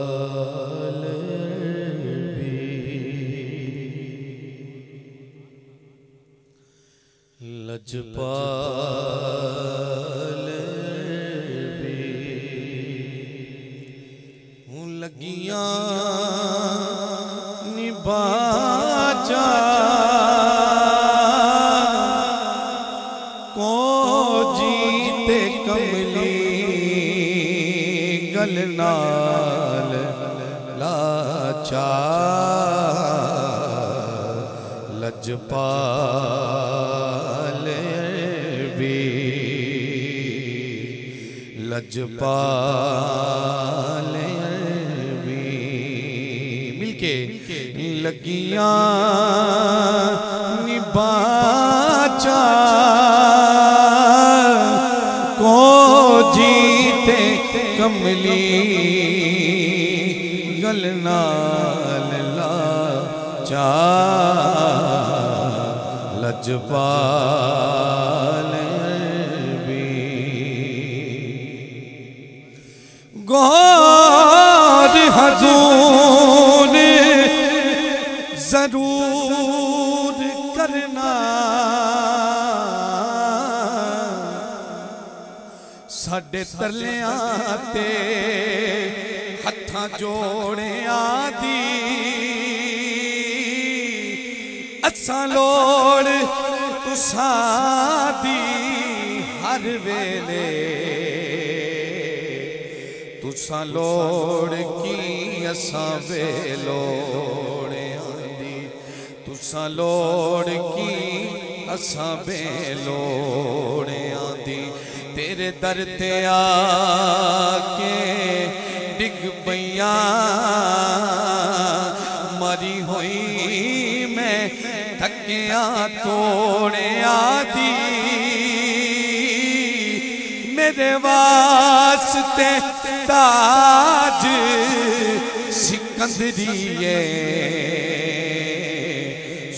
लजपाल भी लजपाल भी हूँ लगियां निबाचा को जीते कमली गलनाल लाचार लजपाल भी लजपाल भी मिलके लगियां निबाचा को जीते कमली गलनाल लाचार लजपाल भी गौर हजूर जरूर करना साडे तरलियां ते हत्थां जोड़ियां दी असां लोड़ तुसां दी हर वेले तुसां लोड़ की असां बेलोड़ियां दी तुसां लोड़ की असां बेलोड़ियां दी तेरे दर ते आके डिग पईया मरी हुई मैं थकिया तोड़िया दी मेरे वास्ते ताज सिकंदरिए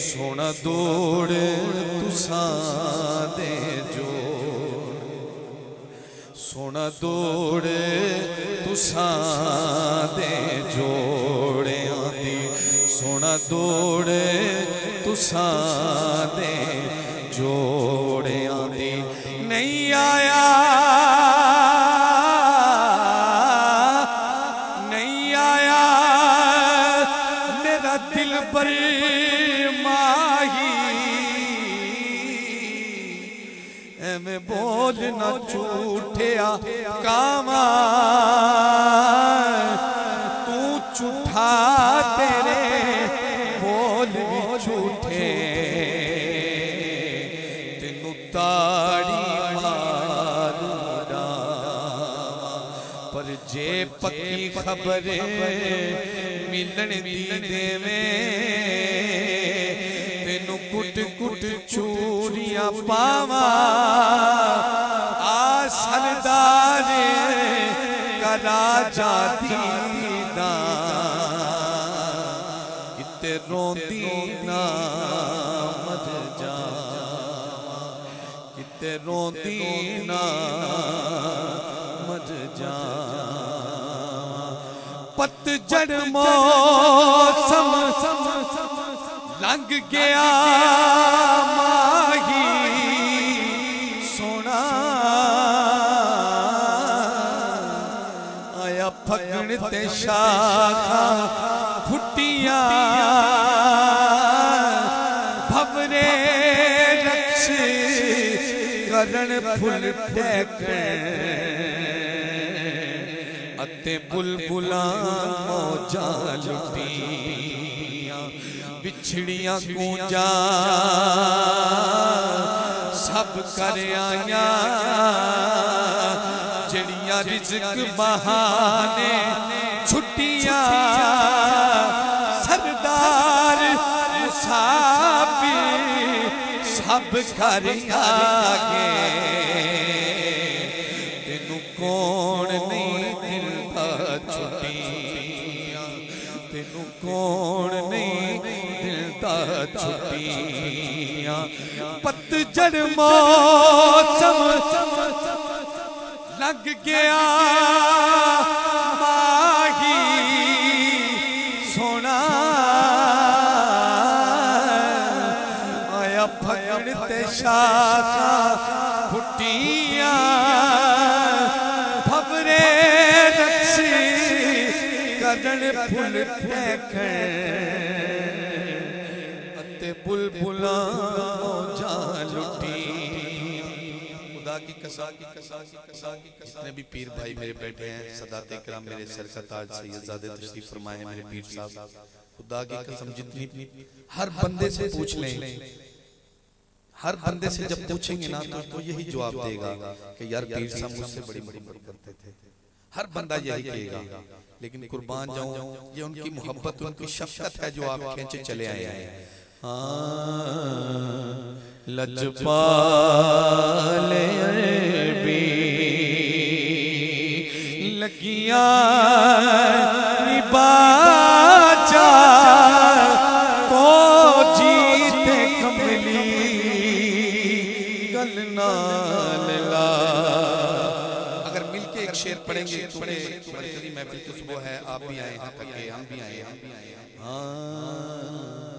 सोना दौड़ तुसां दे सोना दौड़ तुसां दे जोड़ियां दी सोना दौड़ तुसां दे जोड़ियां दी नहीं आया मेरा दिल पर माही मैं बोल न झूठिया कामा तू झूठा तेरे बोल भी झूठे तेनू ताड़ी मारू पर जे पक्की खबर मिलन दी देवे तेनू कुट कुट चूरियां पावा आ सरदार करा जाती ना किते रोंदी ना मर जावा किते रोंदी ना मर जावा पतझड़ मौसम लंघ गया माही सोना आया फगण ते शाखा फुटिया भवरे रक्ष करण फुल ठेकण अते बुलबुलां मौजां लुटियां बिछड़ियां गूंजा सब कर आया जड़ियां रिज़्क बहाने छुट्टियां सरदार मुसाफिर सब कर आगे तेनू कौन नहीं दिलदा छुट्टियां तेनू कौन नहीं छुट्टियां पतझड़ मौसम लग गया सी कदन फुल अते बुलबुला मौजा लुटी। खुदा की कसम जितने भी पीर भाई मेरे बैठे हैं, सदाते किराम मेरे सर का ताज सैयदजादे तशरीफ फरमाए हैं मेरे पीर साहब, खुदा की कसम जितनी हर बंदे से पूछ लें, हर बंदे से जब पूछेंगे ना तो यही जवाब देगा कि यार पीर साहब मुझसे बड़ी मोहब्बत करते थे। हर बंदा यही कहेगा, लेकिन कुर्बान जाऊं ये उनकी मोहब्बत उनकी शफकत है जो आप खींचे चले आए हैं। लजपाले भी लगिया निबाजा को जीते कमली गलना ला। अगर मिलके एक शेर पढ़ेंगे तुम्हें महफिल तो सुबह है, आप भी आए हैं, हम भी आए हैं। हाँ